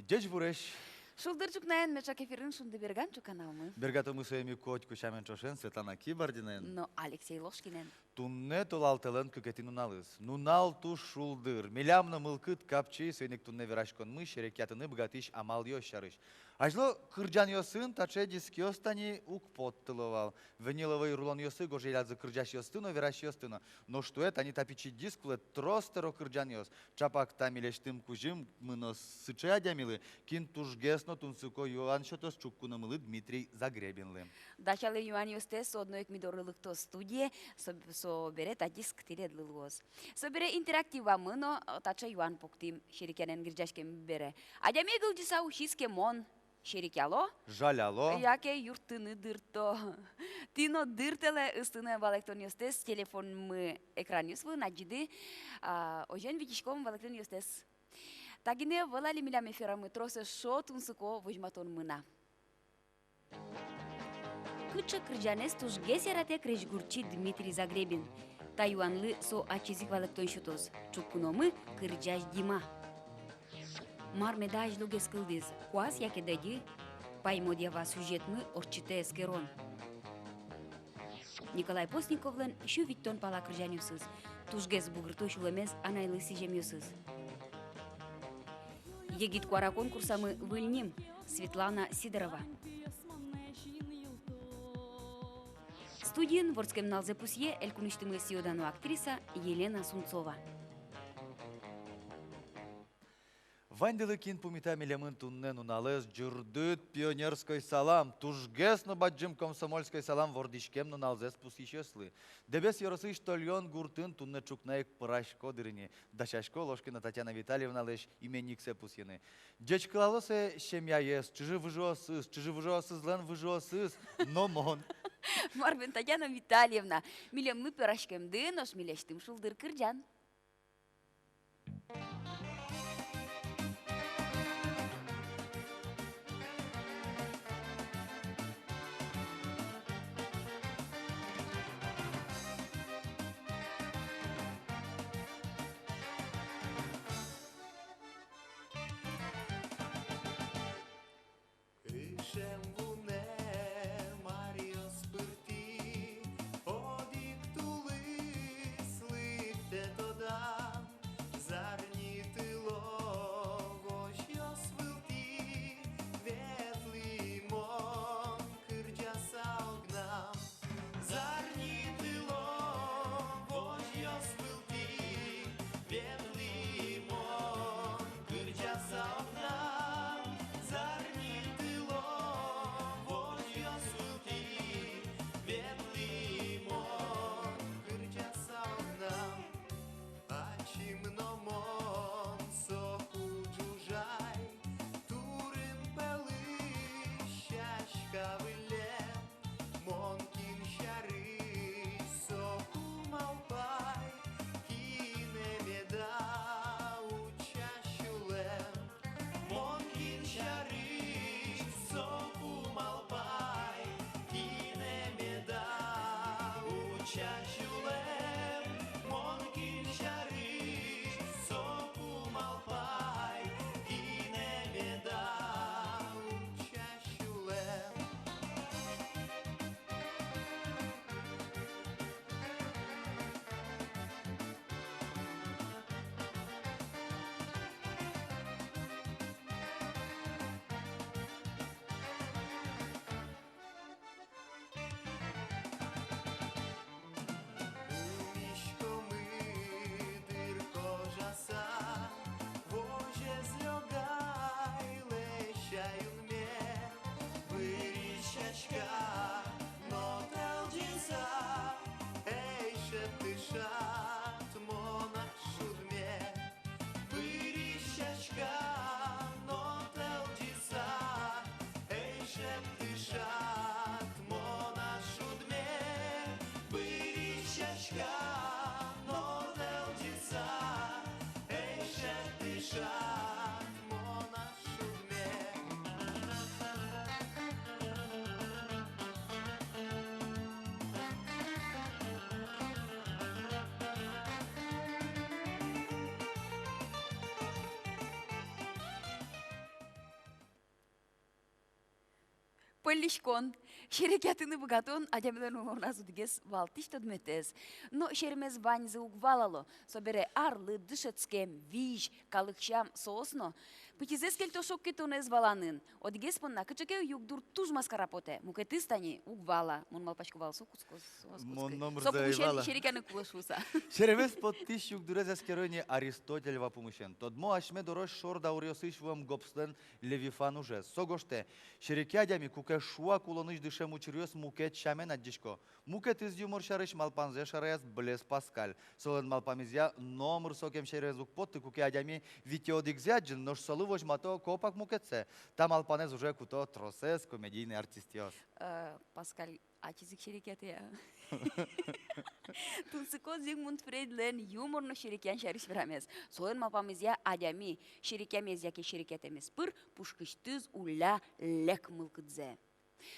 Деч буреш. Шулдырчук наен мечак эфирин шунды берганчу каналмы. Бергатымы сөймі котку шамен чошен Светлана Кибардинен. Но Алексей Ложкинен. Тунне толалтылын күкетин уналыз. Нунал туш шулдыр. Милямны мылкыт капчы сөйнек тунне верашкон мы шерекятыны бгатиш амал йошарыш. Ажло кырджан йосын таче диск йостани ук поттылывал. Вениловый рулон йосы гожелядзы кырджаш йостыно вераш йостыно. Но что это они тапичи диск влет тростеро кырджан йос. Чапак тамилештым кужим мыно сычы адямилы. Кин туш гесно тунсыко юан шотос чуккуны мылы Дмитрий Загребинлы. Дачалы юан юстес одноек мидорылыкто студие со бере та диск тиредлылгоз. Со бере интерактива мыно тача юан поктим шерикянен гирджашкем бере. Адямегыл диса ухиске мон. Шерикяло? Жаляло. Яке юртыны дырто. Тино дыртеле ыстыны валектон юстес телефон мы экран юсвы наджиды. Ожен видишком валектон юстес. Тагине валали милям эфира мы тросе шо тунсыко выжматон мына. Кычы кырджанес туш гесерате крежгурчи Дмитрий Загребин. Таюанлы со ачизик валектон шутоз. Чуккуномы кырджаш дима. Мармедаж лугес кылдыз. Куас яке дади паймодьява сюжетмы орчите эскерон. Николай Постниковлен шу виттон пала кыржанюсыз. Тушгес бугырто шулемез анайлы сижемюсыз. Егит куара конкурсамы выльним Светлана Сидорова. Студиен ворскем налзе пусье элькуништымы сиодану актриса Елена Сунцова. Ванделы кин пумита милемын туннен уналыз журдыт пионерской салам, тужгесно баджим комсомольской салам вордишкем нуналзес пусишеслы. Дебес йоросы штольон гуртын тунне чукнаек прашко дырыне. Дашашко Ложкина Татьяна Витальевна леш именниксе пусьены. Дечклалосе семья ес, чужи выжосыз лен выжосыз, но мон. Марвин Татьяна Витальевна, милемны пирашкем дынош милештым шулдыр кырджан. Поллишкон. Шерекятыны богатон, адямлен угорназу дигес валтиш тодметез. Но шеремез ваньзы угвалало. Собере арлы, дышецкем, виж, калыкшам соосно. Пытизес кельтошок кетонез валанын. Одигес понна кычеке югдур туж маскарапоте. Мукеты стани угвала. Мон малпачку валсу куцкос. Мон номер Сопу заевала. шерекяны кулашуса. Шеремес подтиш югдурез эскерони Аристотель вапумышен. Тодмо ашме дорош шор даурьосыш вам гопслен Левифан уже. Согоште. Шерекядями куке шуа кулоныш дышем учерьос мукет шамен аддишко. Мукет из юмор шарыш малпанзе шараяс блес паскаль. Солен малпамизя номер сокем шерезук потты куке адями витеодик зяджин, нож солы возьмато копак мукетсе. Там алпанез уже куто тросес комедийный артистиос. Паскаль, ачизик шерекяты я. Тунсыкоз Зигмунд Фрейдлен юморно шерекян шарыш верамез. Солен малпамизя адями шерекямез яке шерекятемез пыр пушкыштыз уля лек мылкыдзе.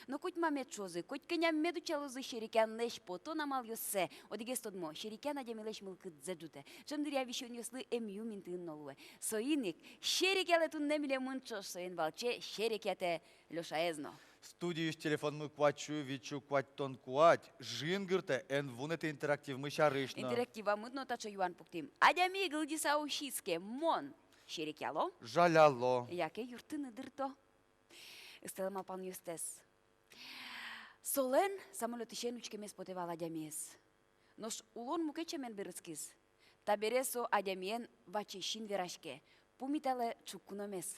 Но коть мамет чозы, коть кеня меду чалозы шерекян леш пото намал йосе. Одигес тодмо, шерекян адями леш мылкыдзе джуте. Чымдыр я вишон йослы эмью минтын нолуе. Соиник, шерекяле тун немиле мунчош соин валче шерекяте лешаезно. Студиюш телефон мы квачу, вичу квать тон квать. Жингырте, эн вунете интерактив мы шарышно. Интерактива мыдно тачо юан пуктим. Адями гылдиса ушиске, мон. Шерекяло? Жаляло. Яке юртыны дырто. Истелма пан юстес. Солен самолетишен учкемес потевал адямиес. Нош улон мукечемен берыскиз. Табересо адямиен вачешин верашке. Пумитале чуккуномес.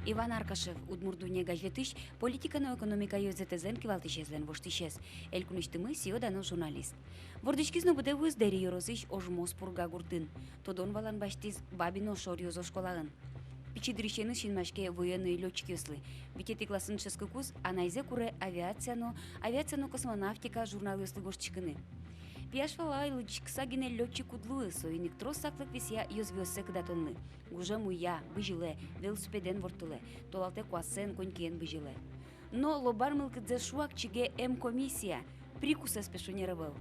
Иван Аркашев, Удмурдуне газетыш, политикано экономика юзетезен кивалтишезлен воштишез. Элькуништымы сиодано журналист. Вордишкизно буде выздери yorosиш ожмос пурга гуртын. Тодон валан баштиз бабино шор юзо школагын. Пичидришены шинмашке военные летчики ослы. Витети классын шескукус, а найзе куре авиацияно космонавтика журналисты гошчикыны. Пияшвала айлычкса гине летчик удлуы, соиник трос саклык висия йозвёссе кыдатонлы. Гужа муя, быжиле, велосипеден вортуле, толалте куасен конькен быжиле. Но лобар мылкыдзе шуак чиге комиссия, прикуса спешонера был.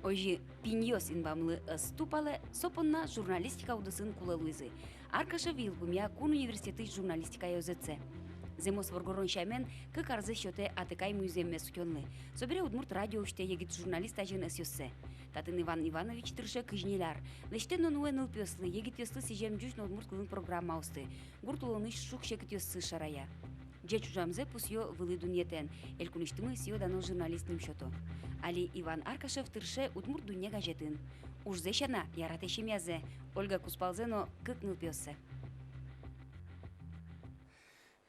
Ожи пиньос инбамлы ступале, сопонна журналистика удысын кулалуизы. Аркаша вилбумя кун университеты журналистика йозеце. Земос воргорон шамен, как арзе счете атыкай музеем месукенлы. Собере Удмурт радио ште егит журналист ажен эсёссе. Татын Иван Иванович тырше кыжнелар. Лештен он уэныл пёслы, егит пёслы сижем жуж на Удмурт кылын программа усты. Гуртулыныш шук шекет ёссы шарая. Дже чужамзе пусё вылы дуньетен. Элькуништымы сио дано журналистным счету. Али Иван Аркашев тырше Удмурт дунье газетын. Уж зещана, яратешем язе. Ольга Куспалзено кыкныл пёссе.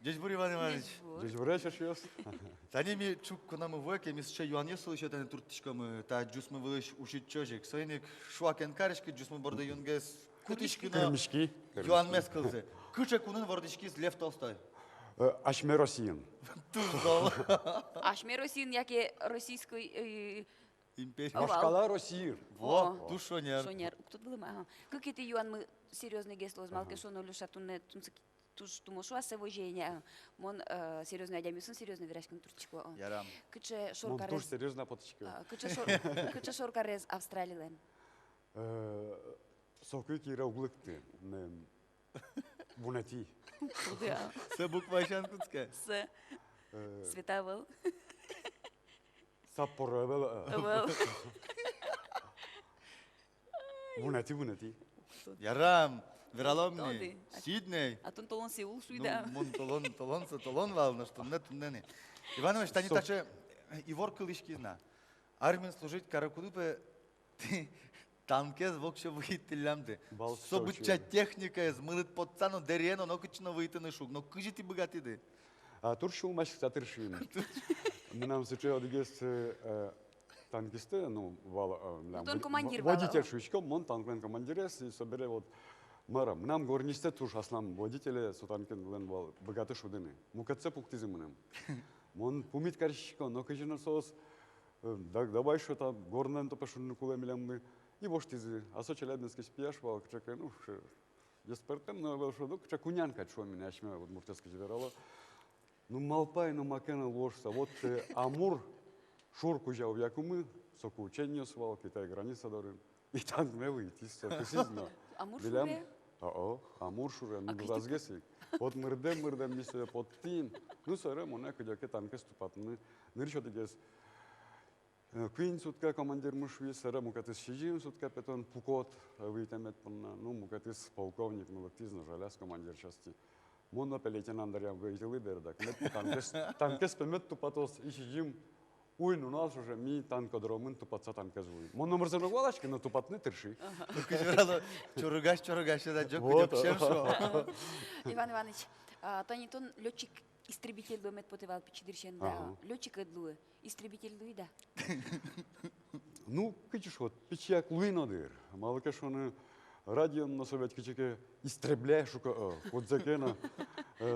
Дядь Бур Иван Иванович. Дядь Буря сейчас. Тани ми чук конамы войке, ми ще юан есыл еще тани туртишкамы, та джус мы вылыш ушит чожик. Соиник шуакен каришки, джус мы борда юнгес кутишкина. Кремешки. Юан мескалзе. Куча кунын вордишки Лев Толстой. Ашме Россиян. Тузол. Ашме Росин, яке российской Империя. Машкала Россия. Во, тушонер. Шонер. Кто был ма? Как это юан мы серьезный гест лоз малке шоно люшатуне туж тумошуа севожение. Мон серьезный адямисын серьезный вирашкин турчико. Ярам. Кыче Мон туж шоркарез. серьезно поточка. Кыче шоркарез Австралиялен. Сокы кира углыкты. Бунати. Се буква шанкутска. С. Светавел. Саппоровел. Бунати. Ярам. Вераломни. Тоди. Сидней. А тон толон Сеул Ну, шуйда. мон толон вал, на что нет не. Иванович, тани таче Ивор Кылышки зна. Армин служить каракудупе танкез вокше выйти Бал Собыча всё техника из мылыт подцано дерено, но кычно выйти на шуг. Но кыжи ти богатый ты. Туршул машик сатыршин. Мы нам сейчас одегес танкисты, ну, он командир вала. водитель шучком, мон танкмен командирес, и собере вот мэром. Нам горнисте туш аслам водители сутанкен глен вал богаты шудыны. Мукатце пуктизимынем. Мон пумит карщикон, но каждый соус, давай что там горнен то пошли кулемилем мы и воштизы. А со челябинский спияш вал, чекай, ну, еспертем, но вел шудок, чекунянка, что меня ашме вот муртески жверало. Ну малпай, ну макена ложься. Вот Амур шурку взял в Якумы, соку учение свал, Китай граница дорын. И там не выйти, соку сизно. Амур Билям, шуре? Амур шуре, ну кыштык? разгесик. Вот мырдем десе поттин. Ну сыры моне кыдяке танкес тупатны. Нырчо дегес. Квин сутка командир мушви, сыры мукатыс шижим сутка петон пукот витамет понна. Ну мукатыс полковник мулактизно жаляс командир части. Монно лейтенант дарям говорили бердак. Танкес пемет тупатос и шижим. Уйн у нас уже ми танкодромын тупатса танкес уй. Монно мырзаны валачки на тупатны тырши. Кыжыралы чорыгаш да жок Вот. кыдеп шо. Иван Иванович, тонитон летчик истребитель думает потевал пичидиршен, да. Ага. Летчик эдлуы, истребитель дуй, да. Ну, кычыш вот, пичьяк луинадыр. Малыкаш оны радион на совет кычыке истребляй шука, вот закена,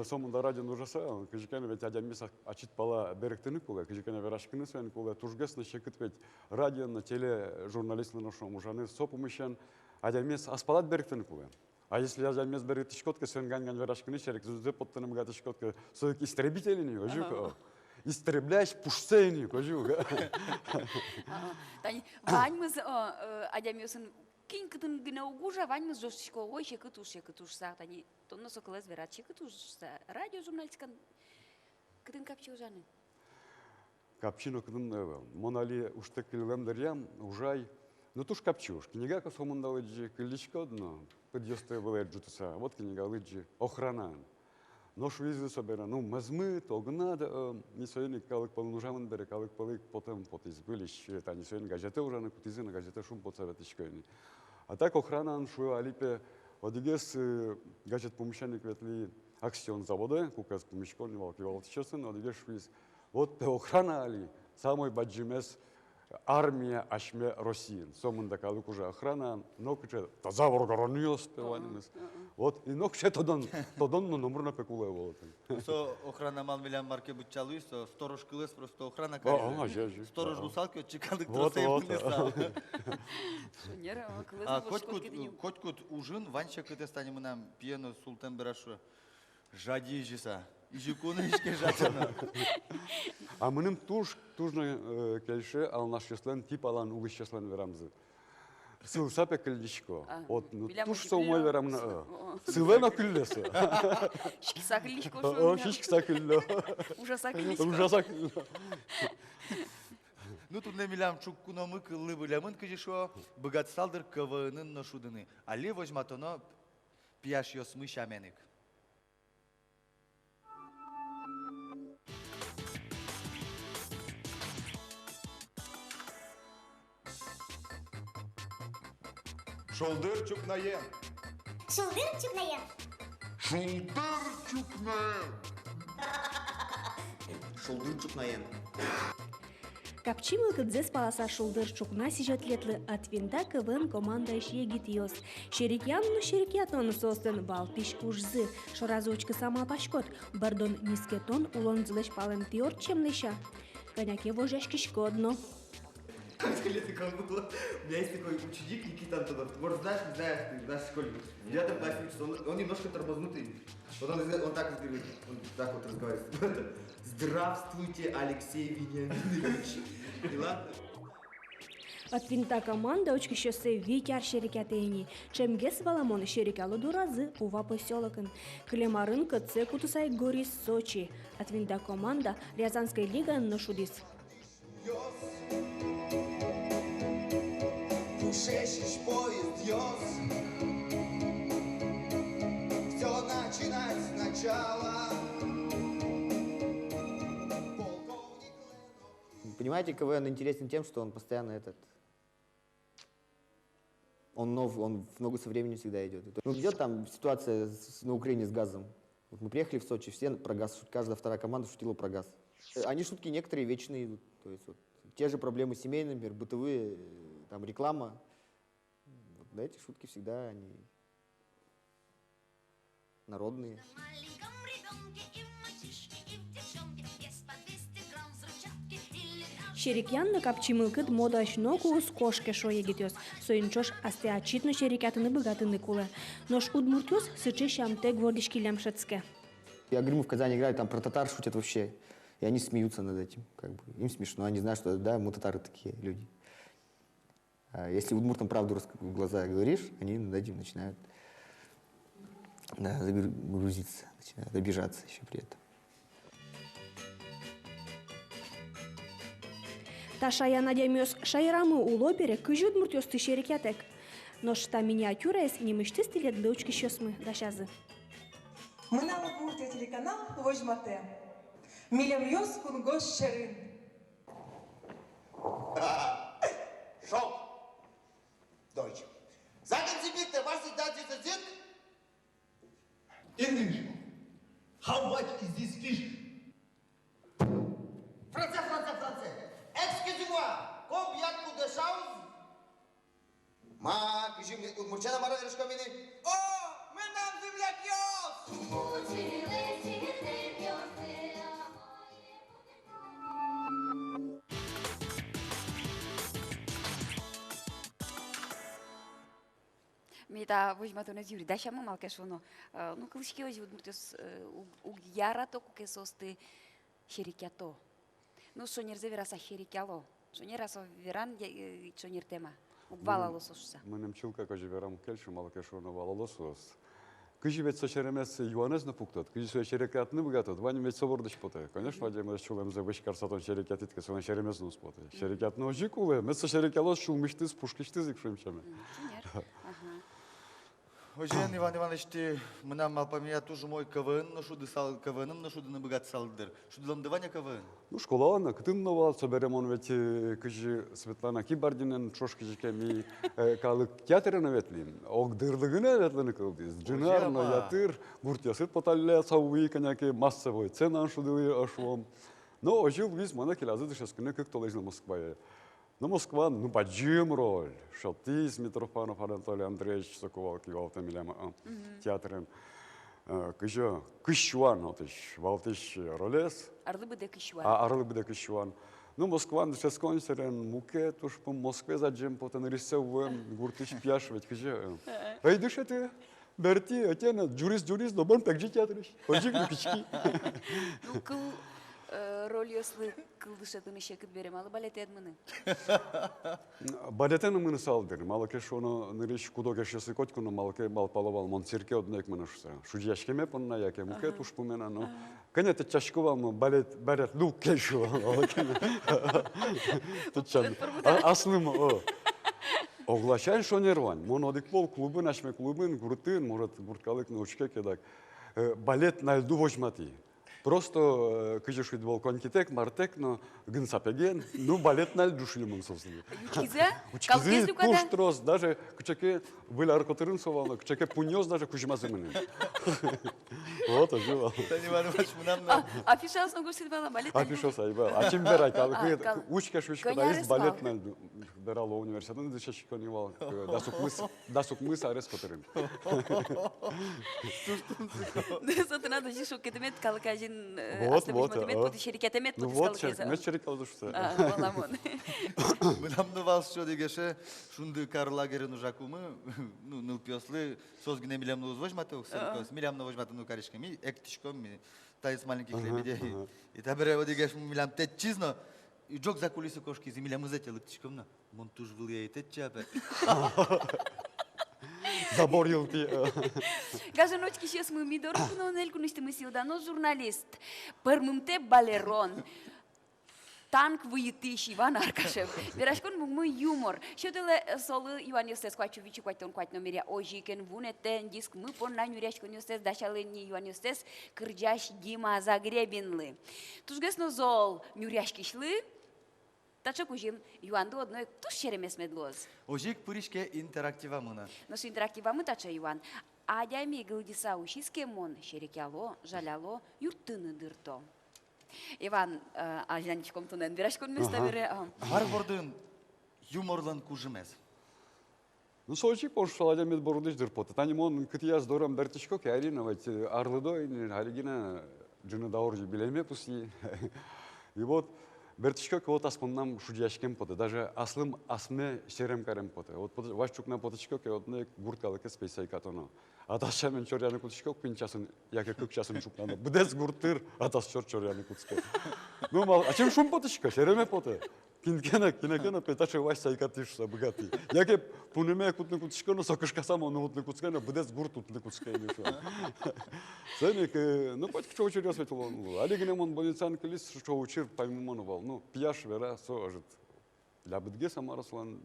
сомында радион ужаса, кычыкена ведь один месяц ачит пала беректыны кулы, кычыкена верашкыны свен кулы, тужгесны шекыт ведь радион на теле журналисты нашом ужаны сопумыщен, один месяц аспалат беректыны кулы. А если один месяц берет шкотка, свен ганган верашкыны шерек, зузе подтыны мгаты шкотка, соек истребители, ожука. Истребляешь пушсейни, кожуга. Тани, ваньмыз адямёсын кин кытын гына угужа, ваньмыз жостичко ой шекытуш са, тани тонно соколез верат шекытуш са. Радио журналистикан кытын капчы ужаны. Капчино кыдын монали уштек килгамдарям ужай. Ну туш капчуш. Книга косомунда лыджи кыличко дно. Подъёсты было джутуса. Вот книга лыджи охрана. Но шуизы собера. Ну мазмы тогнада не союзный калык полнужамын бере калык полык потом потизбылищ. Это не союзный газеты ужаны кутизы на газете шум подсоветишкойни. А так охрана шу алипе одигес газет помещенник ветли акцион завода, кукас помещкольный волки волтичесын, одигес шуиз. Вот охрана али самой баджимес армия ашме России. Сомында калык уже охрана, но куча тазавр гороньос певанимес. Вот и нокше тодон но номер на пекуле вот. Со охрана мал милям марке бутчалуй, со сторож кылыс просто охрана же. Сторож русалки от чекалык Вот, тросей вот. вынесал. Шунер, А кылыз котькут ужин ванча кыте станем нам пьяно султан берашу. Жади жиса. Ижикуны ишке жатана. А мыным тужны кельше ал наш числен тип алан угыш числен верамзы. Сылса пекельдичко. Вот ну туш сомой верамна. Сылена күллесе. Шиксакылишко О, шунер. шишкса күллө. Ужасакылишко. Ужаса күллө. Ну тут не милям чуккуномы кыллы бөлемын кыжишо богатсталдыр КВН-ын ношудыны. Али возьматоно пияш ёсмы шаменик. Шолдыр чукнаем. Шылдыр чукнаем. Шолдыр чукнаем. Капчимыл кыдзес паласа шулдыр чукна сижетлетлы от винта КВН команда иш егитиос. Шерикятону состын балтиш ужзы. Шоразочка сама пашкот. Бардон нискетон улон злеш пален тиор чемлыша. Коняке вожашки шкодно. Сколько лет было? У меня есть такой ученик Никита Антонов. Может, знаешь, не знаешь, ты наш школьник. В 9 классе учится, он немножко тормознутый. Вот он так говорит, он так вот разговаривает. Здравствуйте, Алексей Вениаминович. И ладно? От винта команда очки шоссе витяр шерикятени. Чемгес валамон шерикалы дуразы ува поселокын. Клемарын кытсе кутусай горис Сочи. От винта команда Рязанской лига ношудис. Шешешь поезд ёс. Все начинать сначала. Полковник Понимаете, КВН интересен тем, что он постоянно он нов, он в ногу со временем всегда идет. Ну, идет там ситуация на Украине с газом. Вот мы приехали в Сочи, все про газ шутят, каждая вторая команда шутила про газ. Они шутки некоторые вечные идут. То есть вот, те же проблемы семейные, например, бытовые, там реклама. Вот, да, эти шутки всегда они народные. Шерикянны капчимылкыт мода ашноку с кошке шо егитёс. Соинчош асте ачитно шерикятыны богатыны кулы. Нож удмуртёс сычы шамте гвордишки лямшецке. Я говорю, мы в Казани играли, там про татар шутят вообще. И они смеются над этим. Как бы. Им смешно, они знают, что да, мы татары такие люди. А если удмуртам правду в глаза говоришь, они над этим начинают Да, загрузиться, начинает обижаться еще при этом. Та шая надемёс шайрамы уло пере кыжут муртёсты шерекятек. Но шта миниатюра с немышты стилет дочки щёсмы дашазы. Мынау буртя телеканал Вожмате. Милем йос кунгош шерин. Шок. Deutsch. Sagen Sie bitte, was ist das dieser Sinn? English. How much is this fish? Français, français, français. Excusez-moi. Combien coûte de chance? Ma, que je me murciana mara de rășcămine. Oh, mă n-am zimlea chios! Мета возьматонез юри, да шама малке шоно. Ну кылышки ози удмуртес угяра то куке состы шерикято. Ну шонерзе вераса шерикяло. Шонерасо веран шонер тема. Угвалало сошса. Мынем чилка кожи верам келшу малкешуна валалосус. Кыжи ведь сочеремес юанез на пуктот, кыжи со шерекат не богатот, вани ведь собордыш поте. Конечно, вадим мы чулем за вышкар сатон шерекат итке, сон шеремес нус поте. Шерекат но жикуле, мы со шерекалос шулмиштыз пушкиштыз икшумчаме. Шонер. Ага. Ожен Иван Иванович, ти мынам мал поменять тоже мой КВН, но шуды сал КВН, но шуды на богат салдыр. Шуды ламдывания КВН. Ну, школа она, кытынновал, соберем он ведь кыжи Светлана Кибардинен чошки жикеми калык театрына ветлин. Огдырлыгына ветлины кылдыз. Джинарно ятыр, гуртясыт поталля сауи коняки массовой цена шуды ашлом. Но ожил виз мана келазы дышаскыны как толежна Москвае. Но Москва, ну, поджим роль. Шалтис, Митрофанов, Анатолий Андреевич, Соколов, Кивалта, Милема, театрен. Кыжо, кыщуан, отыш, валтыш ролес. Арлы быде кышуа. Арлы быде кыщуан. Ну, Москва, дышас консерен, муке, туш по Москве заджим, потом рисовым, гуртыш пьяш, ведь кыжо. Эй, дышите, берти, отена, джурис, но бон пекджи театрыш. Ожик лукички. Ну кыл роль yoslы кылдышатын ишекит берем, алы балет эдмыны. Балетен мы салдыр, малке шоно нырыш кудоге шесы котькуно малке малпаловал монцирке однек менашса. Шудяшкеме понна яке муке туш помена, но конечно чашковал мы балет лук кешо. Тучан. Аслым оглашай шонерван. Монодиклол клубы нашме клубын гуртын, может гурткалык научке кедак. Балет на льду возьмати. Просто кыжыш футбол конкитек, мартек, но гынсапеген, ну балет на льду шлюмын собственно. Учкизе? Учкизе куштрос, даже кучаке выляр котырын совал, кучаке пунёс даже кужмазы мыны. Вот оживал. Иван Иванович, мынам на... Афишас ногу сидвала балет. Афишос айба. А чем берай, калык учка швичка да есть балет на льду. Берало университет, да чаще коневал. Да сук мыс арес котырын. Сот надо же шокетемет калкажин. Вот. Шерикетемет Ну вот, шерикал душта. Баламон. Мынам на вас что дегеше, шунды карлагерин ужакумы, ну, нылпёслы, созгине милям возьмате, милям возьмате ну каришками, эктишком, таис маленьких лебедей. И табере одегеш милям тет чизно, и джок за кулисы кошки, за милям изете лыктишком на, монтуж влияет тет чапе. Заборил ты. Газоночки сейчас мы мидор, но нельку не мы силда, но журналист, пермумте балерон. Танк выйдешь Иван Аркашев. Верашкон мой юмор. Что ты солы Иван Юстес Квачевич Квайтон Квайт номере ожикен вунетен диск мы пон на Нюряшкон Юстес дашалы не Иван Юстес кырджаш Дима Загребинлы. Тужгесно зол Нюряшкишлы. Тачок ужим Иванду одной туш черемес медлоз. Ожик пыришке интерактива мына. Нашу интерактива мы тача Иван. Адями гылдиса ушиске мон шерекяло, жаляло, юртыны дырто. Иван, ажанчиком тунен бирашкон места бере. Бар бордын юморлан кужымез. Ну, сочи пошел, а я мед бородыш дырпота. Тани мон кытия здором бертичко кярина, ведь арлыдой, алигина джина даоржи билеме пуси. И вот бертичко вот аспоннам шудяшкем пота, даже аслым асме шерем карем пота. Вот вашчукна потичко вот не гурткалык спейсай катоно. Аташа мен чоряны кутичко пинчасын, яке кык часын шукнаны. Бдес гуртыр, атас чоряны кутичко. Ну, мал, а чем шум потичко, шереме пота? Кинекена петаче ваш сайкатишса богатый. Яке пунеме кутны кутышкана сокышкасам он утны кутышкана бдес гурт утны кутышкана. Сеник, ну котик что учер ясветил он. Алигне он больницан клис что учер поймуманувал. Ну пьяш вера со ажит. Для бдге самараслан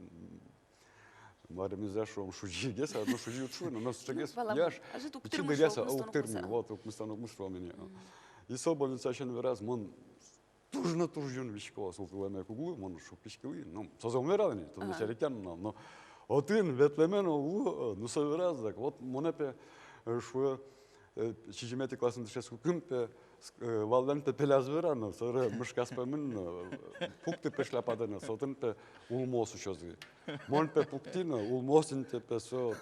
Маремиза шо шуджигес, а то шуджи учу, но нас шуджигес пьяш. Чи дыряса ауктырми, вот укмыстанук мышло меня. И со больница шен вераз мон Тужно туржун вишкова султылана куглу, мон шупишкилы, ну, созом верални, то не шарикян нам, но один ветлемен углу, ну совераз, так вот монепе шо чижимете классен дешес кукымпе валданпе пелаз верано, соре мышкаспемен пукты пешляпадена, сотынпе улмос учозы. Монпе пуктина улмосинте песо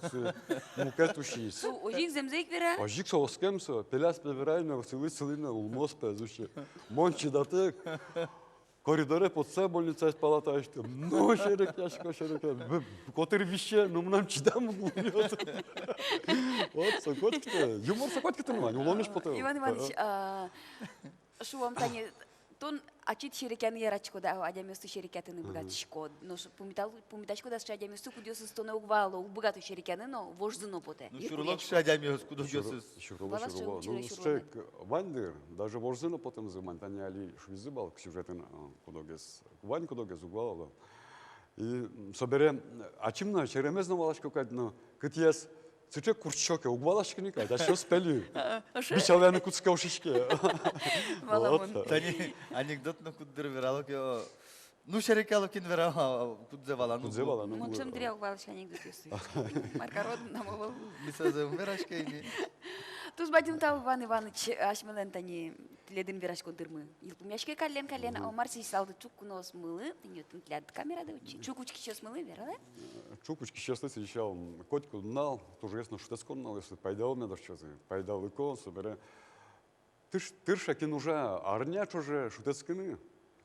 мукетушис. Ожик земзейк вера? Ожик соскемсо, пеляс певерайна, силина улмос пезуше. Мончи дате коридоре под се больница из палата что. Ну шерек яшко шерек. Котер вище, ну нам чидам углубьет. Вот сокотки-то, юмор сокотки-то нормально, уломишь потом. Иван Иванович, шу вам тане тон ачит шерекян ярачко да адяместу шерекятыны богатышко. Но пумитачко да адяместу кудёсы стоне угвало, убогату шерекяны, но вождыно поте. Ну шурлок шадями скудогёсыз. Шурлок. Ну шек вандер, даже вождыно потом зыман тани али швизыбал к сюжетын кудогес. Вань кудогес угвало. И собере ачимна черемезно валашко кадно кытьяс Цуче курчоке угвалашкиника, да что спели? Бичаляны куцка ушишке. Тани анекдот на куддыр вералок yo. Ну шерекалок кин верал кудзевала. Кудзевала. Ну чем дряг валаш анекдот есть. Маркарод намовал. Мисазем верашкейни. Туз бадим тау Иван Иванович ашмелен тани теледин верашко дырмы. Илпумяшке кален а Марси салды чуккунос мылы, тинётын тляд камерада учи. Чукучки чёс мылы верала? Чукучки честно сечал, котику нал, тоже ясно, что скон нал, если пайдал мне даже чёзы. Пайдал икон, собере. Ты шакин уже арняч уже шутецкины.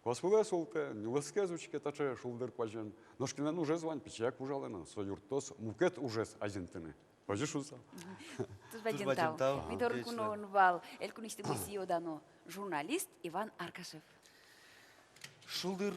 Косвыле солте, не ласкезучки таче шулдер кважен. Ношкинен уже звань, печак ужалена, союртос, мукет уже азентыны. Пойдешь уса? Туз бадим тау. Мидор кунон вал, эль куништы миссио дано. Журналист Иван Аркашев. Шулдыр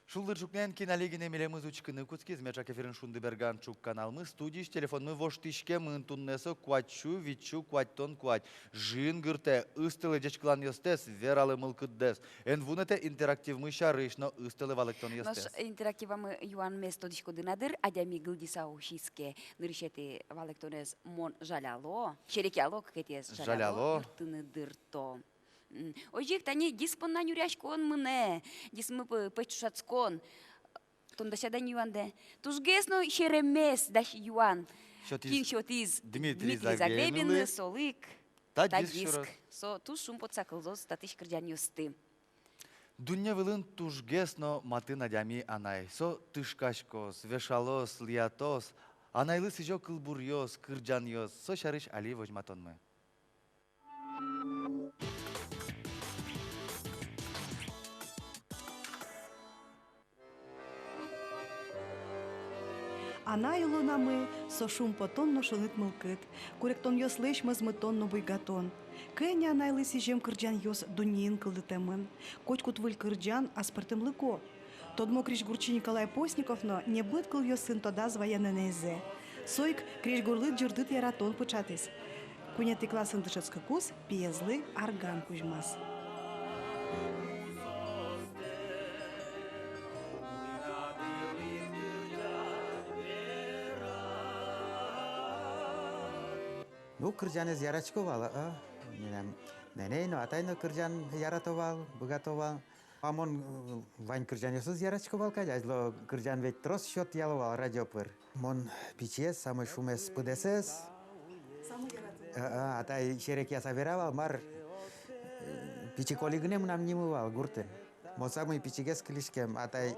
Шулдыр жукнен киналегине мелемыз учкыны куцки змячак эфирин шунды берган чук каналмы студиш телефон мы воштишке мын туннесо квачу вичу кваттон квать жин гырте ыстылы жечкылан ёстес вералы мылкыддес энвунете интерактив мы шарышно ыстылы валыктон ёстес. Наш интерактива мы юан место дишко дынадыр адями гылдиса ушиске нырышети валыктонес мон жаляло шерекяло кекетес жаляло тыны дырто. Ожик тани диспонна нюряшкон мыне, дисмы печушацкон. Тондашадан юанде. Тужгесно шеремес даш юан. Кин шотиз Дмитрий Загребин, Солык, Тадиск. Со туз шум подсакылзос татиш кырджан юсты. Дунья вылын тужгесно маты надями анай. Со тышкашкос, вешалос, лиатос. Анайлы сижо кылбурьос, кырджан йос. Со шарыш али вожматонмы. Ана юлунамы сошум потонно шылыт мылкыт, куректон йос лешмыз мытонно буйгатон. Кэня анайлы сижем кырджан йос дуньин кылдытемын. Котькут выль кырджан аспартым лыко. Тодмо криш гурчи Николай Постниковно не быт кыл йос сын тода зваяненезе. Сойк криш гурлыт жырдыт яратон пычатыс. Кунеты классын дышецкы кус пьезлы арган кужмас. Ну, кырджаны зиярачковал, ненейно, атайно кырджан яратовал, богатовал. Амон вань кырджан ёсыз зиярачковал, кадязло кырджан ведь трос счет яловал радиопыр. Мон пичес, самый шумес пыдесес. Атай шерек я собиравал, мар пичеколигнем нам не мывал, гуртын. Мон самый пичегес клишкем, атай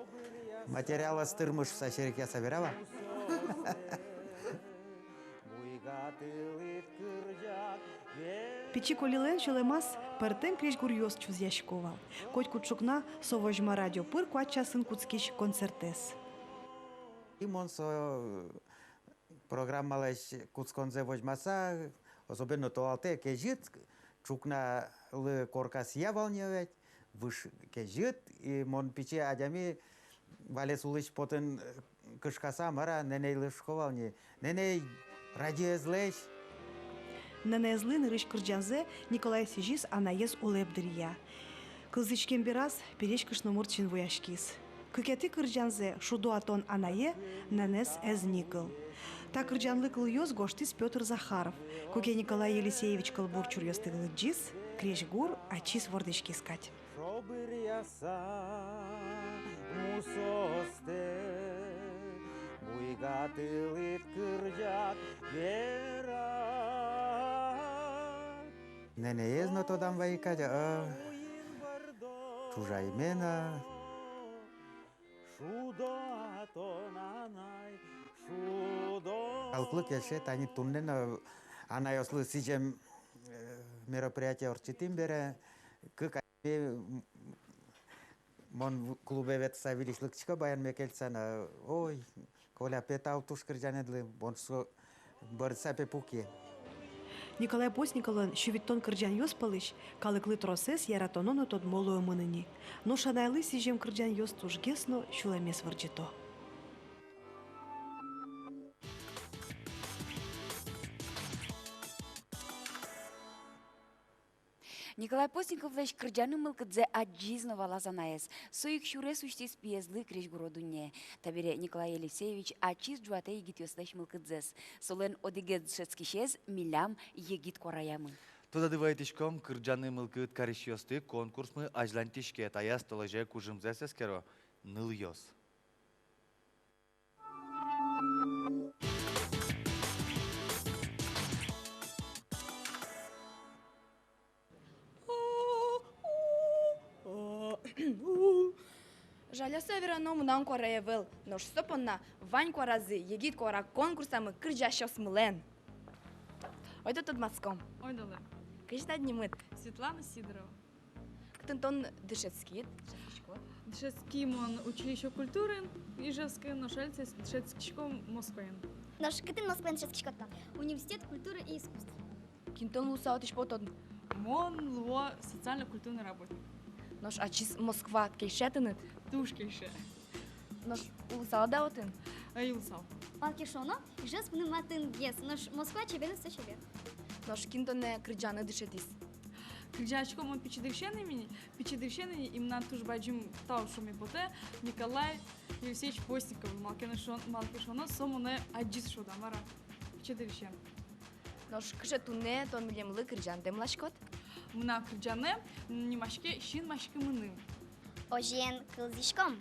материала стырмыш са шерек я собиравал. Печи колилен шелемас пертен креш гурьос чуз яшковал. Коть кучукна совожма радио пыр куачасын куцкиш концертес. Имон со программалаш куцконзе вожмаса, особенно туалте кежит, чукна лы коркасия волневать, выш кежит, и мон печи адями валес улыш потен кышкаса мара неней лышковал не, неней радиозлеш. Нанезлын рыш кырджанзе Николай Сижис анаез улепдырия. Кылзычкен бераз перешкышны мурчин вояшкис. Кыкети кырджанзе шудуатон анае нанес эз никыл. Та кырджанлы кыл йоз гоштис Петр Захаров. Куке Николай Елисеевич кылбур чурьёстыгылы джис, креш гур ачис вордышки искать. Не езно то дам вайкадя, чужая имена. Алклык яше тани туннен, она яслы сижем мероприятие орчитим бере, как мон клубе вет савились лыкчика баян мекельцана, ой, коля петау туш кырджанедлы, бонсо борцапе пуки. Николай Постниковлан шувиттон кырджан йос палыш, калыклы тросес яратононо тот молую мыныни. Но шанайлы сижем кырджан йос тужгесно шуламес варджито. Николай Постниковлеш кырджаны мылкыдзе аджизно лазанаес. Союк шуре суштис пьезлы креш гуродуне. Табире Николай Елисеевич ачиз джуате егит йослеш мылкыдзес. Солен одигет шецкишез милям егит кораямы. Туда дывайтишком кырджаны мылкыт каришьёсты конкурсмы ажлантишке таяс толеже кужымзесес керо ныл йос. Жаля северано мунан кораевел, но стопonna вань коразы, егит кора конкурсамы кыржащос мылен. Ойда тут маском. Ойдалы. Кыжда днимыт. Светлана Сидорова. Ктынтон дышецкий. Дышецкий мон училище культуры, Ижевское, но шельце Дышецкичком Москвен. Наш кытын Москвен шескичкоттан. Университет культуры и искусств. Кинтон лусаутиш потон. Мон лво социально-культурный работник. Наш ачис Москва кейшетынет. Туш кейше. Наш улсал даутын. Аюлсал. Палкишоно, Ижевск мны матын ес. Наш Москва чебен со чебен. Наш кинтоне крыджаны дышетис. Крыджачком он печедывщены именно туш баджим таушами поте Николай Елисеевич Постников. Малкишоно сомуне аджис шодамара. Печедывщен. Наш кышетуне тон милемлы крыджан демлашкот. Мына крыджане немашке шин машке мыны. Ожен кылзишком.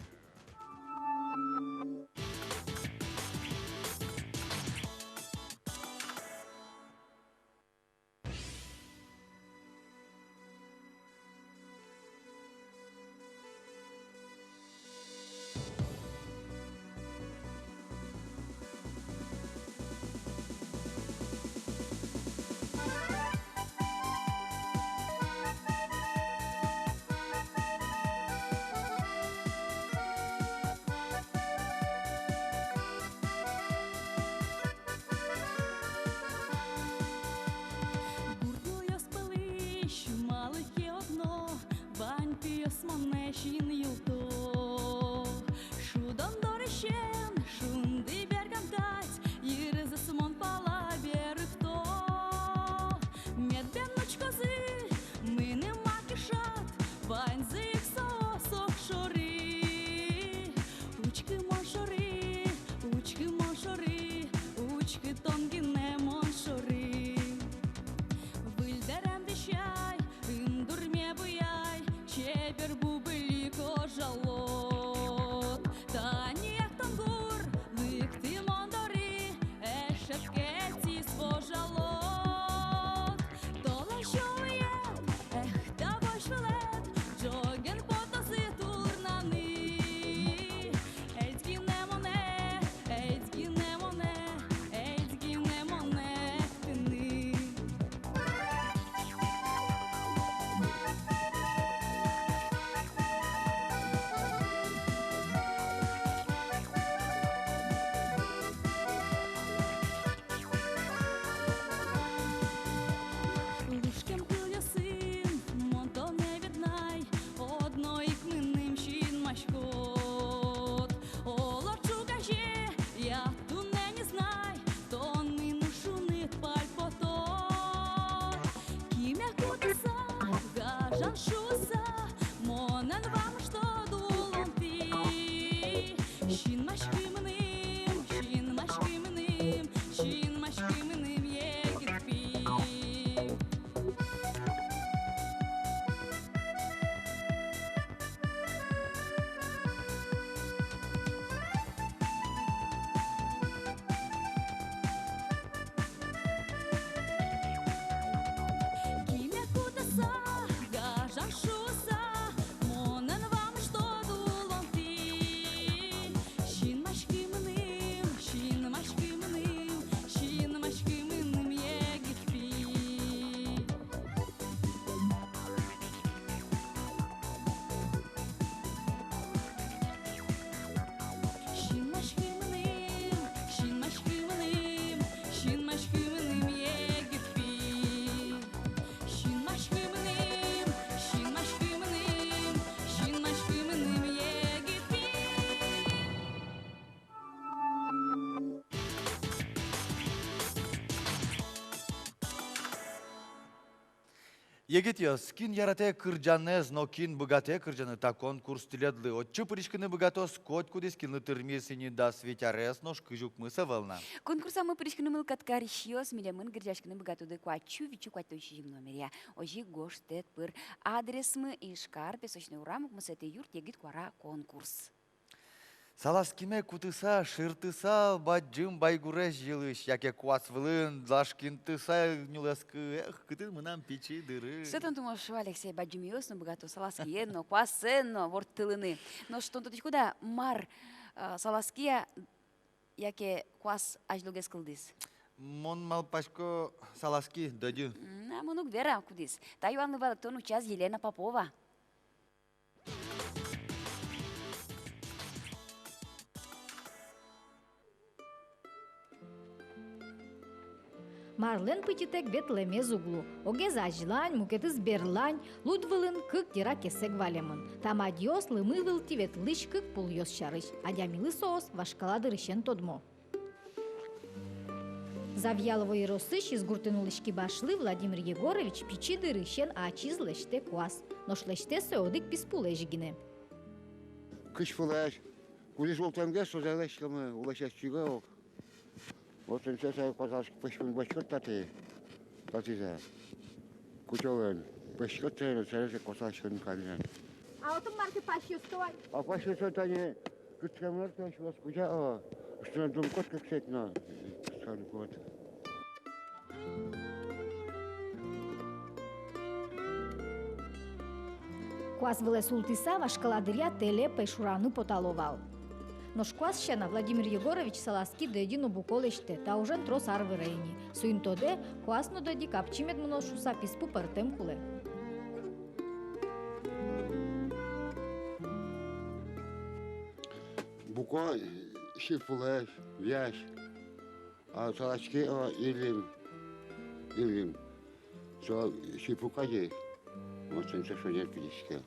Егитьос, кин ярате кырджанез, но кин богате кырджаны та конкурс теледлы. Отчы пыришканы богатос кот кудис кинлы тырмесini да светярес, нож кыжук мыса волна. Конкурса мы пришканы мыл каткарищиос, милемын гырджашканы богатуды куачу, вичу куатойши жим номеря. Ожи гоштет пыр адрес мы ишкар, песочный урамок мы с этой юрт егит куара конкурс. Саласкиме кутыса, шыртыса, баджым байгуреш жылыш, яке куас вылын, зашкинтыса, нюлескы, эх, кытын мынам печи дыры. Сетон думаешь, Алексей баджимиос, но богато салаские, но куасенно, ворт тылыны. Но что тут куда мар салаския, яке куас ажлугес кылдыс. Мон малпашко саласки дадю. На монук вера кудис. Та Иван Валактон учас Елена Попова. Марлен пытитек бетлемез углу. Огез ажлань, мукетыз берлань, лудвылын кык дира кесек валемын. Тамадиос лымывыл тивет лыш кык пулйос шарыш. Адямилы соос вашкаладыр ишен тодмо. Завьяловой росыш из гуртынулышки башлы Владимир Егорович пичи дырышен ачиз леште куас. Но шлеште сеодик писпулежгине. Кыш фулаш. Кулиш волтанга созалешкамы улашачыга ок. Вот он сейчас казалось, почему башкот тати за кучовен башкот тени через косачкин калин. А вот марки пашьёстой. А пашьёстой тани кучкамер тани вас куча а что на дом кот как сеть на старый кот. Куас вылез ултыса вашкаладыря теле пешурану поталовал. Но шкуасщена Владимир Егорович саласки дедину буколеште, та уже трос арвырейни. Суинтоде куасно деди капчимет мношуса писпу партем куле. Буко шифулеш, вяш, а салачки илим, что шифукади, вот он все нет пидишке.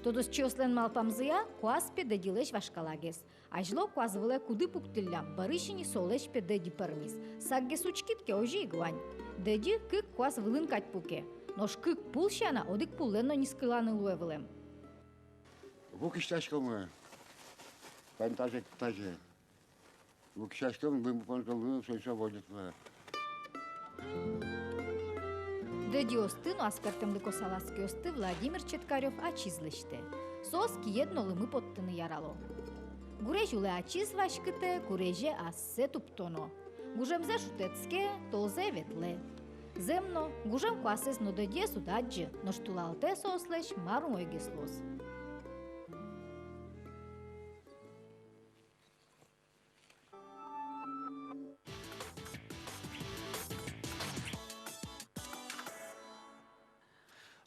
Тодос чослен малпамзыя куаспе дедилеш вашкалагес. Ажло куазвыле куды пуктиллям, барышини солешпе деди пермис. Саггес учкитке ожи игвань. Деди кык куас вылын катьпуке. Нош кык пулщана одик пулленно нискыланы луевылем. Вукишташкомы, фантазик таже. Вукишташкомы мы понкалуем, что еще водит. Деди остыну аскартемлыко саласки осты Владимир Четкарев ачизлыште. Сос киедно лымы поттыны ярало. Гуреж уле ачиз вашкыте, гуреже ассе туптоно. Гужемзе шутецке, толзе ветле. Земно, гужем куасес но деди судаджи, но штулалте сослеш марум ойгеслос.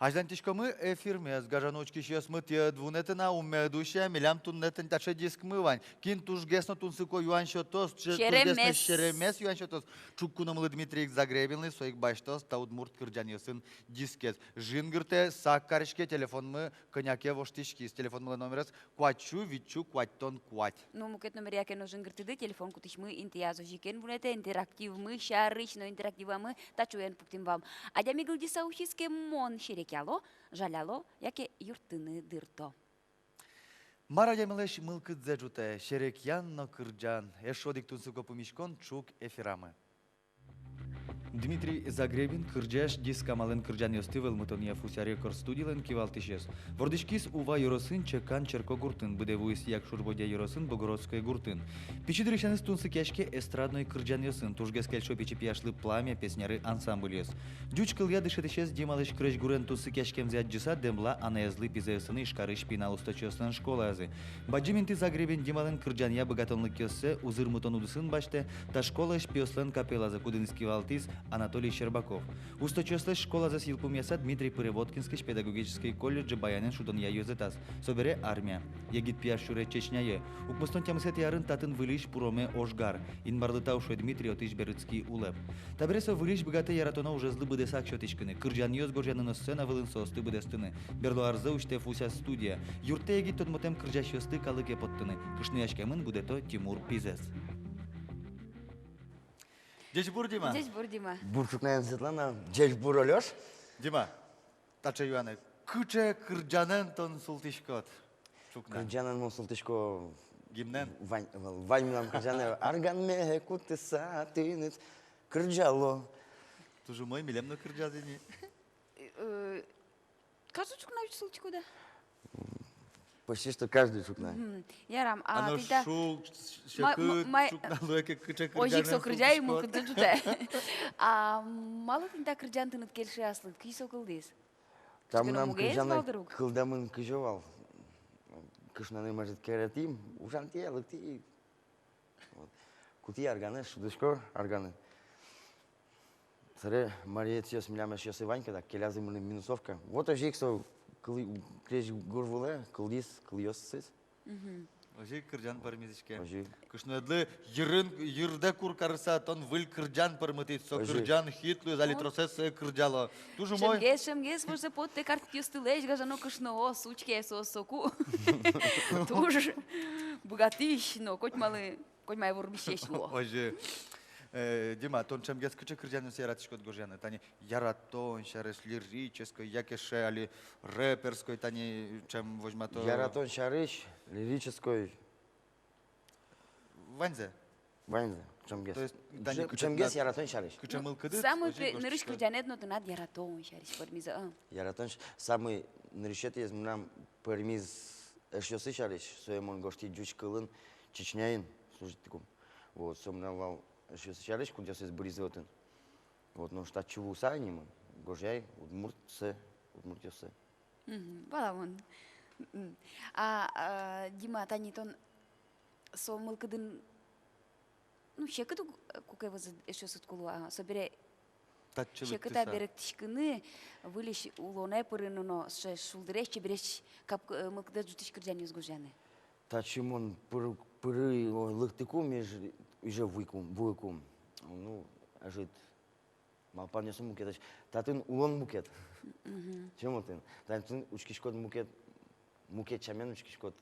Аждантишкомы эфирме, сгажаночки сейчас мы те двунетена умедущая, милям туннетен таче диск мывань. Кин туж гесно тунсыко юан шотос, шеремес юан шотос. Чуккуномлы Дмитрий Загребинный, своих баштос, таудмурт кырджаньосын дискет. Жингырте саккаришке телефон мы коняке воштишки. С телефон мы номерес куачу, вичу, куатон, куать. Ну, мукет номер яке но жингыртыды, телефон кутиш мы интиязо жикен вунете, интерактив мы, шарыш, но интерактива мы, тачуен пуктим вам. Адя мигылди саухиске мон шерек. Жаляло, яке юртыны дырто. Мара ямелеш мылкыт зэджуте, шерек янно кырджан, эшодик тунсыко помишкон чук эфирамы. Дмитрий Загребин кырджаш дискамален кырджан ёстывел мутония фусяре корстудилен кивалтишес. Вордышкис ува юросын чекан черко гуртын, быдевуис як шурбодя юросын богородская гуртын. Пичидырышаныс тунсы кешке эстрадной кырджан ёсын, тужгес кельшо пичи пияшлы пламя песняры ансамбль ёс. Дючкыл я дышетешес демалыш крыш гурен тунсы кешкем зят джиса демла анаязлы пизеясыны шкарыш пинал устачёсын школа азы. Баджиминты Загребин демален кырджан я богатонлык ёссе, узыр мутон удысын баште, та школа шпиослен капела за кудынс кивалтис, Анатолий Щербаков. Усточёслась школа за силпумеса Дмитрий Пыреводкинский педагогический колледж Баянен шудон я юзетас. Собере армия. Егит пиашуре Чечняе. Укмостон тямсет ярын татын вылиш пуроме ошгар. Инбарлыта ушой Дмитрий отиш берыцкий улеп. Табресо вылиш богате яратона уже злы быдесак шотишкины. Кырджан ёз горжанына сцена вылын соосты быдестыны. Берло арзы учте фуся студия. Юрте егит тодмотем кырджаш ёсты калыке поттыны. Кышны ашкемын будето Тимур Пизес. Здесь Бурдима. Здесь Бурдима. Бурчукная Светлана, здесь Буролёш. Дима, таче Ioane, câce cârgeanăn ton sultișcot? Cârgeanăn mon sultișco... Gimnen? Vani nam cârgeană, argan me cu sa tânăt, cârgealo. Tu jumăi, milem nu cârgeazini? Кажу, чукнаю сулчку, да? Почти что каждый чукна. Ярам, Ано тита... шук, șecât, чукna lui, că câce Ojik cârgeanăn so cârgeai, mă cât jute. Мало тинта cârgean tânăt kel și aslăt, că-i so câldis. Там Скажи, нам мугеец cârgeană валдруг? câldăm câjăval. Câșna noi măjit keretim, ușantie, lăctii. Cutii argană, șudușco, argană. Саре, Мария Циос миляме шиос Иванька, да, келязы мы минусовка. Вот аж их со клеж горвуле, клдис, клиос сыс. Ojik cârgean părmizişke. Ojik. Кышнăдлы йырде куркарса тон выл cârgean părmătit, so Ojik. cârgean hitlu, zali troses cârgealo. Tu jumăi? Шемгес, може под те карт кюстилеж, гажано кышно о, сучке со соку. Туж богатиш, но коть май ворбишешло. Ojik. Дима, тон чем гес câce cârgean se erați școt gorjeană, tani yaraton, șares liricesco, якеше али рэперской, tani чем возьмато. Яратон шарыш, лирической. Ванзе. Ванзе, чем гес. То есть, Чем гес яратон шарыш. Câce mălcădăți. Самый нырыш cârgeanет но тунат яратон, шариш пărmiză. Яратон самый нырышет есть нам пărmiz эшёсы шарыш, соемон гошти джуч кылын, чечняин, служит таком. Вот, сомнавал эшёсы шарыш, кудёс есть бризотын. Вот, но что чуву сайнимы, гожай, удмуртсе, удмуртёсы. Бала вон. Дима, тани тон со мылкыдын, ну, шекыту кукай возы эшёсыт кулуа, собере шекыта берет тишкыны, вылиш улонай пырыны, но шулдыреш, чебереш, кап мылкыда жутиш кыржан юзгужаны. Тачимон пыры лыктыку меж уже вуйкум. Ну, ажит. Малпан ясым мукет. Татын улон мукет. Чему тын? Татын учкишкот мукет чамен учкишкот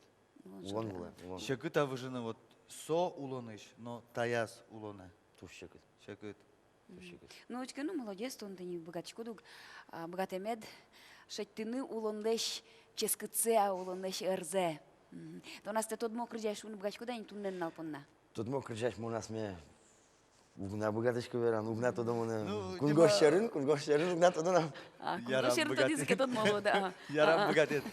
улон була. Шекыта выжына вот со улоныш, но таяс улона. Туш шекыт. Шекыт. Ну, очки, ну, молодец, тон ты не богатичку дуг, богатемед, шеттыны улондеш ческыце, улондеш эрзе. То нас тот мог кричать, что богатичку да не туннен налпонна. Тут мог кричать, мы нас мне угна богатышка веран, угна то дома кунгошерин, угна то дома. Кунгошерин то дизке тот молода. Ярам богатет.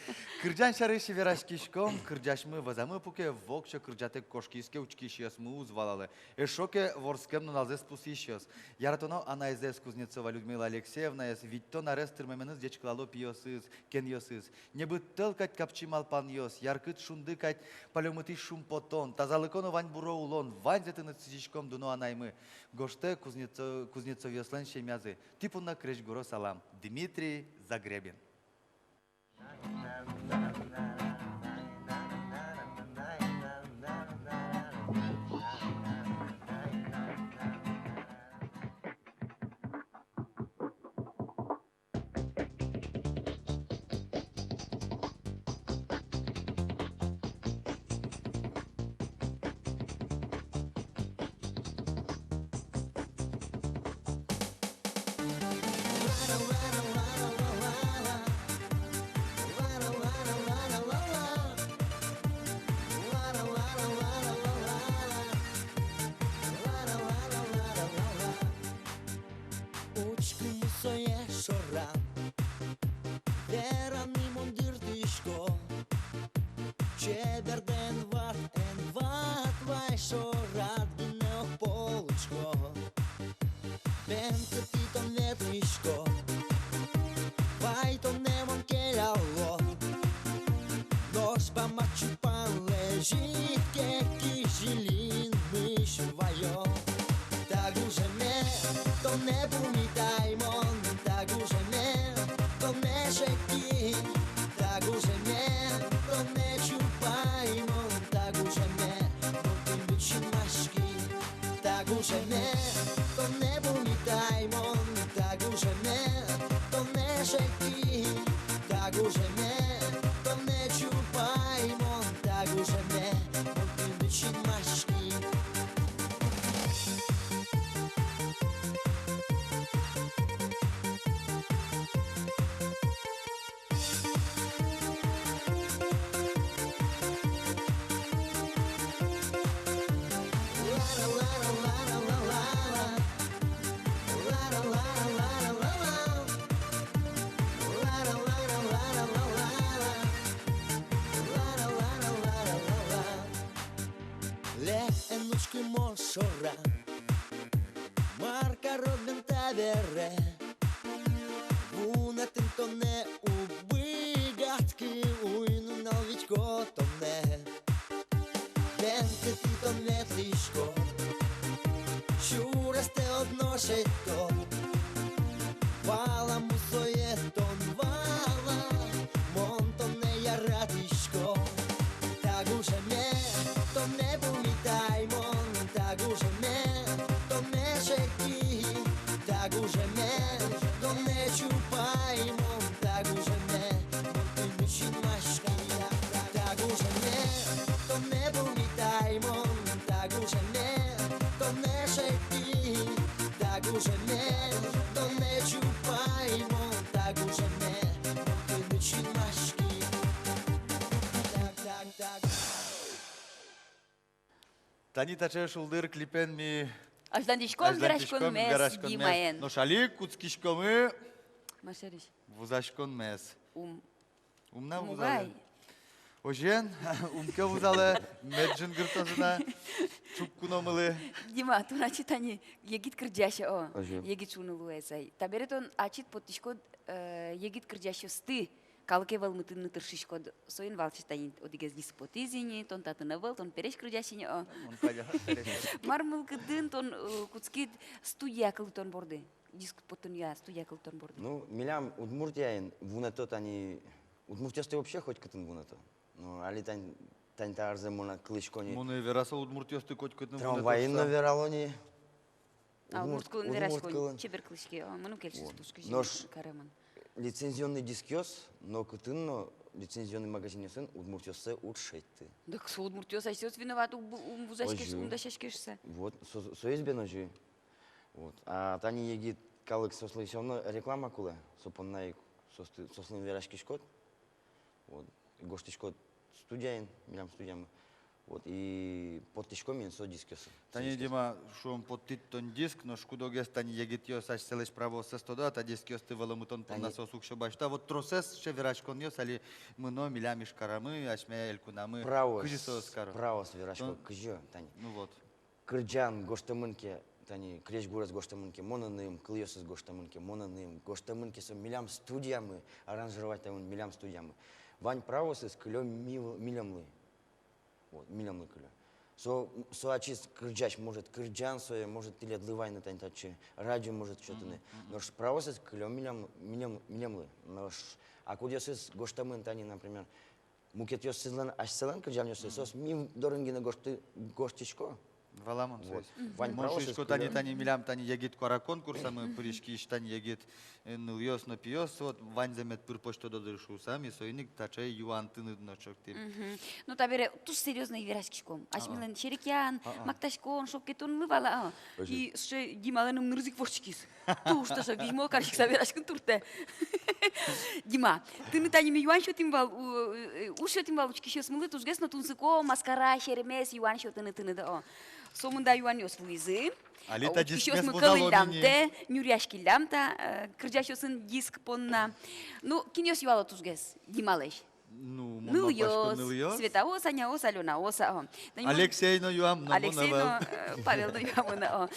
Cârgean шарыш верашкишком, cârgeашмы вазамы пуке вокче cârgeate кошкиске учкишиас мы узвалale. Эшоке ворскем налзе спусишиас. Яратоно Анаизес Кузнецова Людмила Алексеевна, ведь то на рестр меменыз дечклало пиосыз, кен йосыз. Не бы тылкать капчимал пан йос, яркыт шундыкать палемыты шумпотон, тазалыконо вань буро улон, вань зетыны цизишком дуно анаймы. Гоште Кузнецов Яслен Шемязы. Типуна Крещгуро Салам. Дмитрий Загребин. шора, марка роден тавере, вунатин то не убигатки, уйну новичко то не, венце ти то не тлішко, щурасте одношить то, вала мусоє тон вала, мон то не я радишко, так уже не, то не помітай, мон, так уже не, то не шеки, так уже не, то не чупай, мон, так уже не, мон ти миші машки, так уже не, то не помітай, мон, так уже не, то не шеки, так уже не, то не чупай, мон, так уже не, мон ти миші машки, так. Тани таче шулдыр клипен ми... Ажландишком вирашкон мес димаен. Но шали куцкишкомы Машериш. вузашкон мес. Умна Мугай. вузалы. Ожен, умке вузалы, меджин гыртозына, чупку номылы. Дима, ту начи тани егит кырджаша о. Ожен. Егит шунулу эсай. Таберет он ачит потишко егит кырджаша сты. Калке вал мытынны тыршишко соин валчистайын одигез диспотизини, тон татына вал, тон переш кырджашине о. Мармыл кыдын тон куцкит студия кылтон борды. Диск потуня студия кылтон борды. Ну, милям Удмуртияин, вунато тани... Удмуртиясты вообще хоть кытын вунато. Ну, али тань тарзе мона клышкони. Муны верасал удмуртиосты коть кытны. Трамвайын вералони. А удмурткылын верашкон чебер клышки. Мыну келшіз тушкы жин кареман. Лицензионный дискиос, но кытын, но лицензионный магазин сын Удмуртиосы утшетты. Так со Удмуртиос айсёс виноват умдашашкешся. Вот, союз беножи. Вот. А тани егит калык сослышённо реклама куле, сопоннай сослын верашкишкот. Вот. Гоштишкот студияин, милям студиям. Вот. И подтишком мен со дискиосы. Тани Дима, шум подтит тон диск, но шкудогес тани егит йос аш селеш право сестода, та дискиос ты валамутон полнасо сукшо башта. Вот тросес ше верашкон йос, али мыно милямиш карамы, ашме элькунамы. Право. Кыжисо скаро. Право с верашко кыжё, тани. Ну вот. Кырджан гоштамынке, тани креш гурас гоштамынке, монаным, клыёсыз гоштамынке, монаным, гоштамынке со милям студиямы, аранжировать там милям студиямы. Вань правосыз кылё милямлы. Вот, милямлы кылё. Со ачис кырджач может кырджан сое, может тиле длывай на тань тачи, радио может что-то не. Но правосыз кылё милямлы. Но а кудёсыз гоштамын тани, например, мукет ёс сызлан ашселан кырджан ёсыз, сос мим доронгина гоштишко. Валамон Вот. Вань Мошишко тани милям тани егит кора конкурса, мы пришки штани егит ныльёс на пиёс, вот Вань замет пыр почто додыршу сами, соиник тачай юантыны дночок тим. Ну табере туш серьезный верашкишком. Ашмилен шерикян, макташкон, шоккетон лывала. И ше Дималаным нырзик ворчкис. Туш таша вижмо каршик саверашкын турте. Дима, ты на тани юан шотим вал, ушотим вал учкишё смылы тушгес, но тунсыко маскара шеремес юан шотыны тыны да. Сомында юан ёс луизы. Алита дискес музаломини. Нюряшки лямта, кырджашосын диск понна. Ну, кинёс юала тушгес, Дималеш. Ну, Ныльёс, Светаос, Аняос, Аленаос. Алексей но юам, но Алексей но Павел но юам.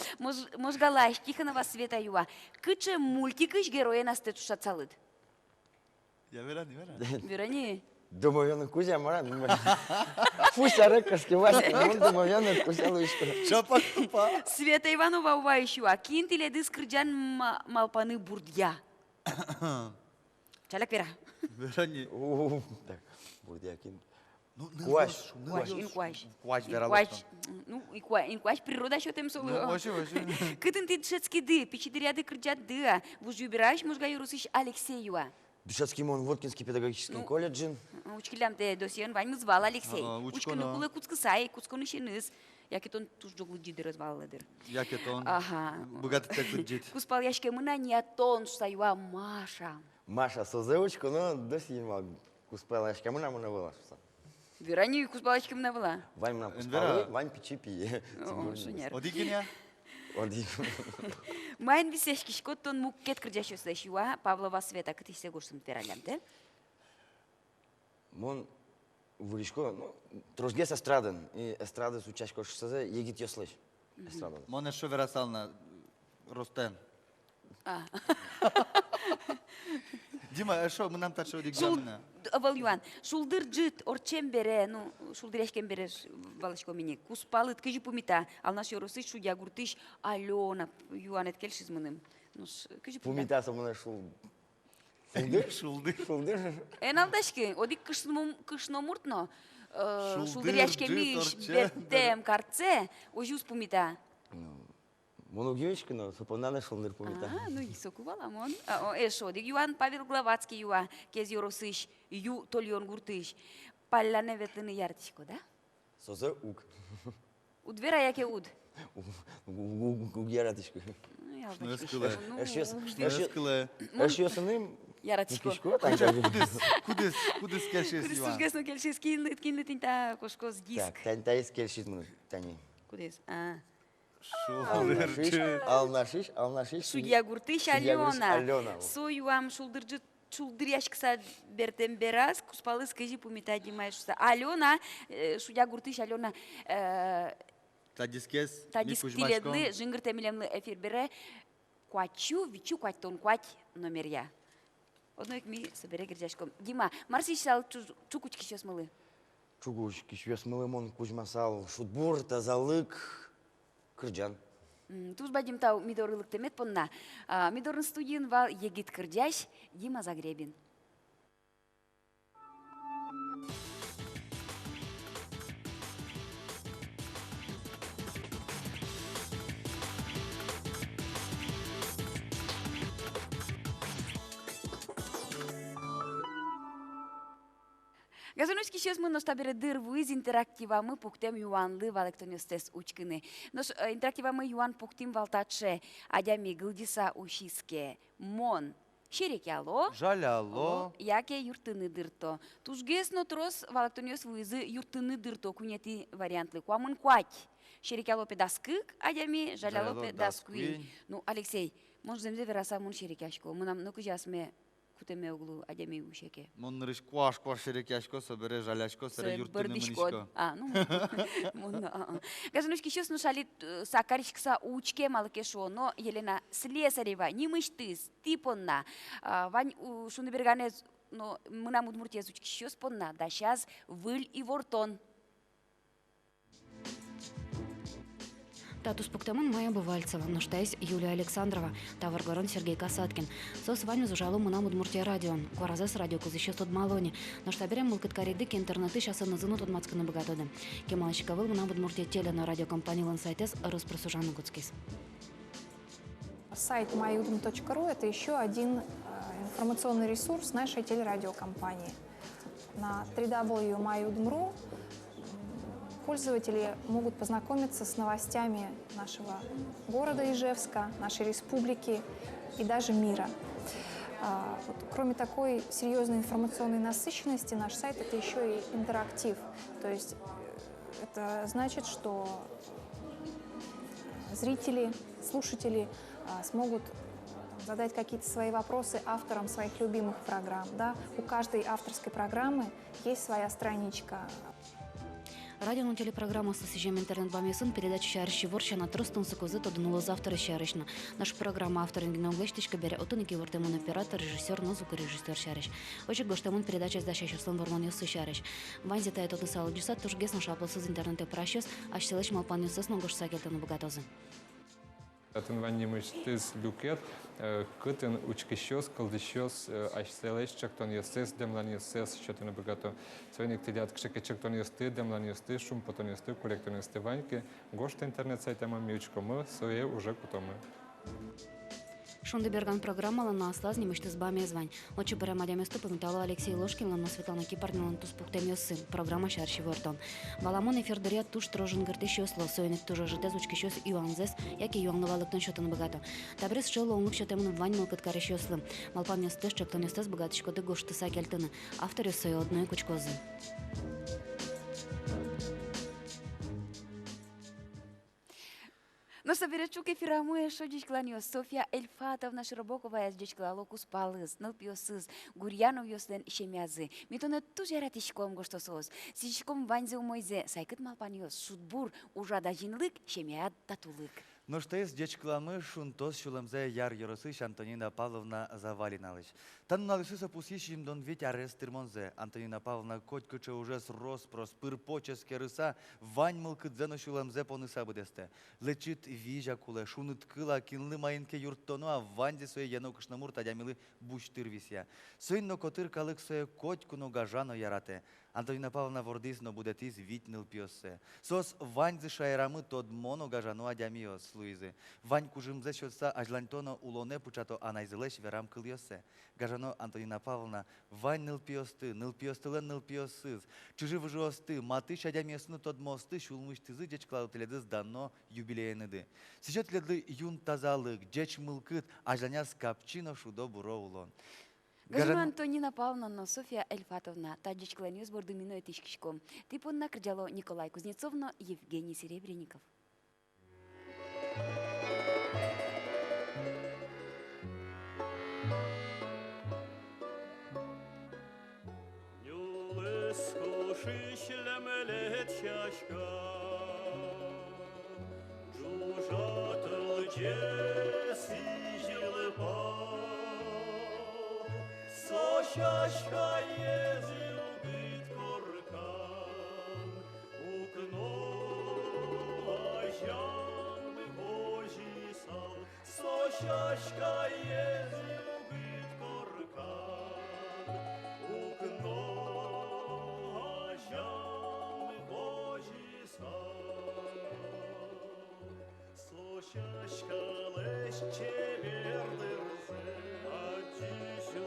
Можгалаш, Тихонова Света юа. Кыче мультикыш героя нас тетуша цалыд. Я верани. Верани. Домовёнок кузя, мара. Пусть арекашки васьки, он домовёнок кузя лышко. Чапак тупа. Света Иванова увайшуа. Кинтиле дыскрджан малпаны бурдья. Чалак вера. Верани. Так, бурдья кин. Куаш. Ну, инкуаш природа що тем соло. Кытын ты дшецки ды, пичидыряды крджат ды. Вуж юбираешь, можга юрусыш Алексеюа. Дышецкий мон Воткинский педагогический колледж. Учкилям те досьен вань звал Алексей. Учканы кулы куцкысай, куцканы шеныз. Якетон туш жоглы джиды развалыдыр. Якетон. Ага. Богатый так джид. Куспал яшке мына ниатон саюа Маша. Маша созеучку, но досьен мал. Куспал яшке мына была. Верани куспалачки мына была. Вань мына куспалы, вань пичипи. Одигиня. Майн висешкишко тон муккет кырджашосы шуа Павлова Света кытысе горсын пералямды. Мон выришко, ну, трошгес эстраден. И эстрада с учашко шсазе егит ёслыш. эстрадада. Моне шо верасална Ростен. А. Дима, шо мы нам так шо дигзамна? Авал Юан, шулдыр джит орчем бере, ну, шулдыр яшкен бере балачко мини. Куспалыт кыжи пумита, ал наш yorusыш шудя гуртыш Алена Юан эткелшиз мыным. Ну, кыжи пумита. Пумита самына шул. Шулдыр? Алдашки, одик кышномуртно, шулдыр яшкемиш бертем карце, ожус пумита. Моногивичка, но сапонана шулдыр пумита. Ну, и сокувала мон. Эшо, дик Юан Павел Главацкий Юа, кез yorusыш, ю тольон гуртыш. Паллане ветлыны яртичко, да? Соза ук. Удвера яке уд? Ук яратичко. Ескыле. Ашьосыным Яратичко. Кудыс келшес Кудыс Юан? тужгесно келшес кинлы тинта кошкос диск. Так, таис келшиз мыны, тани. Кудес? Алнашиш. Судья гуртыш Алена. Союам шулдыржы шулдыр яшкса бертем бераз, куспалыс кыжи пумита димайшуса. Алена, судья гуртыш Алена, Тадискес, тадиск тиледлы, жингыр темелемлы эфир бере, куачу, вичу, куачтон, куач номеря. Одной ми собере гиржашком. Дима, марсиш сал чукуч кишес мылы? Чукуч кишес мылы мон кузмасал, шутбур, тазалык, кырджан. Туз бадим тау мидорылык темет понна. Мидорын студиен вал егит кырджаш, Дима Загребин. Газоночки сейчас мы ноштабере дырву из интерактива мы пухтем юанлы валектонестес учкины. Нож интерактива мы юан пухтим валтаче, адями гылдиса ушиске. Мон. Шерекяло. Жаляло. Яке юртыны дырто. Тужгес нотрос валектонес вызы юртыны дырто кунети вариантлы. Куамын куать. Шерекяло педаскык, адями жаляло педаскуин. Ну, Алексей, может земзе вераса мун шерекяшко. Мы нам ну-ка jasme кутеме углу адями ушеке. Мон нырыш куаш шерекяшко, собере жаляшко, сere юртыны мынышко. Ну, Газоночки сейчас нушали сакаришкса учке малыкешо, но Елена Слесарева, не мыштыз, типонна. Вань шуны берганез, но мы нам удмуртез учки сейчас понна, да сейчас выль и вортон. Татус пуктамын Майя Бывальцева, нуждаясь Юлия Александрова, Таваргорон Сергей Касаткин. Сос вами зужалу мунам удмуртия радион. Куаразес радио кузыще студ малони. Ноштаберем мылкыткаридык интернеты шасы назыну тут мацканы богатоды. Кемалащиковыл мунам удмуртия теле на радиокомпании Лансайтес Роспросужану Гуцкис. Сайт myudm.ru – это еще один информационный ресурс нашей телерадиокомпании. На www.myudm.ru пользователи могут познакомиться с новостями нашего города Ижевска, нашей республики и даже мира. Кроме такой серьезной информационной насыщенности, наш сайт – это еще и интерактив. То есть это значит, что зрители, слушатели смогут задать какие-то свои вопросы авторам своих любимых программ. Да? У каждой авторской программы есть своя страничка. Радионың телепрограмма сосижем интернет бамесын передача шарышы ворша на тростон сыкозы тодынулы завтра шарышна. Наша программа авторын генеу глештишка бере отын iki вортемон оператор, режиссер, но звукорежиссер шарыш. Очек гоштемон передача сдача шослын вормон юсы шарыш. Ванзи тает оты салы джисат туш гесно шаплысыз интернете пращос, аш селеш малпан юсыс но гош сакелтену богатозы. Атын ваннимыш тыз люкет, кытын учкищос, кылдыщос, ашселеш, чактон ясес, демлан ясес, счетын богато. Свойник тилят кшеке чактон ясты, демлан ясты, шум потон ясты, коллектон ясты ваньки. Гошта интернет сайтама мючкомы, сое уже кутомы. Шунды берган программала на ослаз немышты с бами звань. Очи берем адяместу помитала Алексей Ложкин, ланна Светлана Кипарнилан тус пухтем сын. Программа шарши вортон. Баламон эфир дырят туш трожен гыртыщос лосойник тужа житез учкищос юанзес, яки юанлывалыктан шотын богато. Табрис шел онлук шотемын вань мылкыткарыщослым. Малпан ястеш, чактон ястес богатышкоды гошты сакельтыны. Автор ясой одной кучкозы. Но соберечук эфирамы шодичкланьо Софья Эльфатовна Широбокова дечкла локус палыс, нылпиосыз, Гурьянов йостен ишемязы. Митоне тужера тишком гоштосоз. Сичком ванзе умойзе, сайкыт малпаньос, шутбур, ужада жинлык, шемят татулык. Ну что есть дечкламы шунтос шулемзе яр Яросыч Антонина Павловна Завалиналыч. Тан налысыса пусищим дон ведь арест тирмонзе. Антонина Павловна котькыча уже срос проспыр поческе рыса вань мылкы дзено шулемзе поныса быдесте. Лечит вижа куле шуныт кыла кинлы майынке юрттону а ванде сое яно кышнамур тадямилы буштыр висия. Сойно котыр калык сое котькуно гажано ярате. Антонина Павловна вордис но будетис витнил пиосе. Сос ваньзы шайрамы тод моно гажано адямиос Луизы. Вань кужымзе шотса ажлантоно улоне пучато анайзелеш верам кыльосе. Гажано Антонина Павловна вань ныл пиостылен ныл пиосыз. Чужи выжуосты, матыш адямиосны тод мосты шулмыштызы дечклалы теледыз дано юбилейныды. Сечет теледлы юн тазалык, деч мылкыт, ажланяс капчино шудо буро улон. Гажано Антонина Павловна, Софья Эльфатовна, тадичкланьос бордымино этишкишком. Типонна крджало Николай Кузнецовно, Евгений Серебренников. Şaşka yezil bit korkan ukno ajan hoji sal so şaşka yezil bit korkan ukno ajan hoji sal so şaşka leş çevirdirse acışı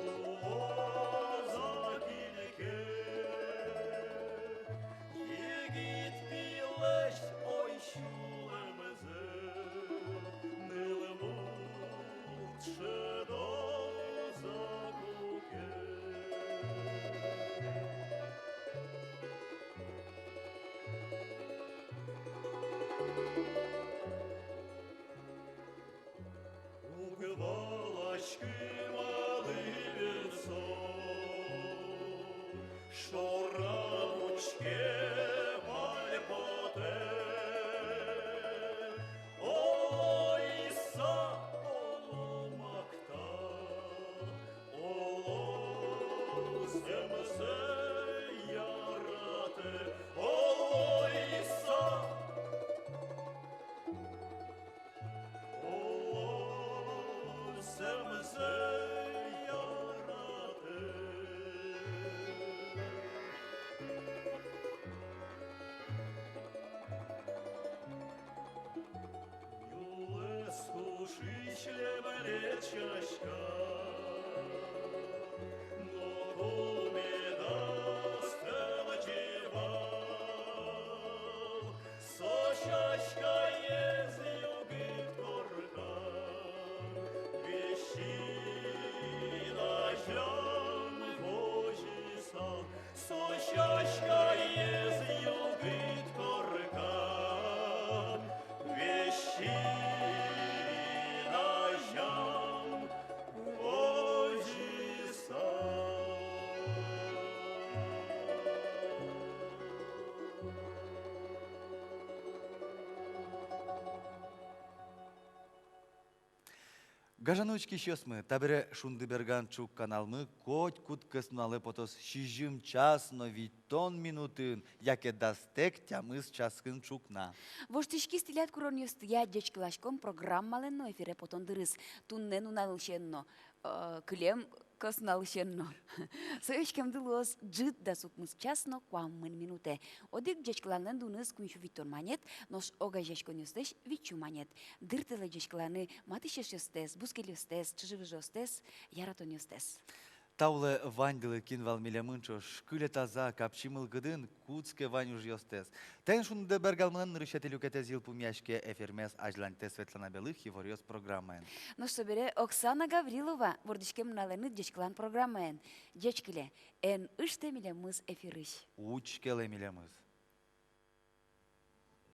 Гажанучки щосмы, табере шундыберган чук каналмы, коть кут кысналы потос шижим час, но витон минутын, яке дастек тямыз часкын чукна. Воштишки стилят куроньостыя дечклашком программаленно эфире потондырыз. Туннен уналышенно, клем косналышенно. Соечкем дылос джит да сукмыз часно куаммын минуте. Одик дечкланын дуныз куншу витон манет, нос ога жешконёстеш вичу манет. Дыртылы дечкланы матышешёстес, бускелёстес, чыжывыжёстес, яратонёстес. Таулы вандылы кинвал милямынчо, шкыле таза, капчимыл гыдын, куцке ваню жьостес. Тен шунды бергалмын рышетелюкете зил пумяшке эфирмес ажланте Светлана Белых и ворьёс программаен. Ну что бере Оксана Гаврилова, вордышкем налыны дечклан программаен. Дечкиле, эн ыште милямыз эфирыш. Учкеле милямыз.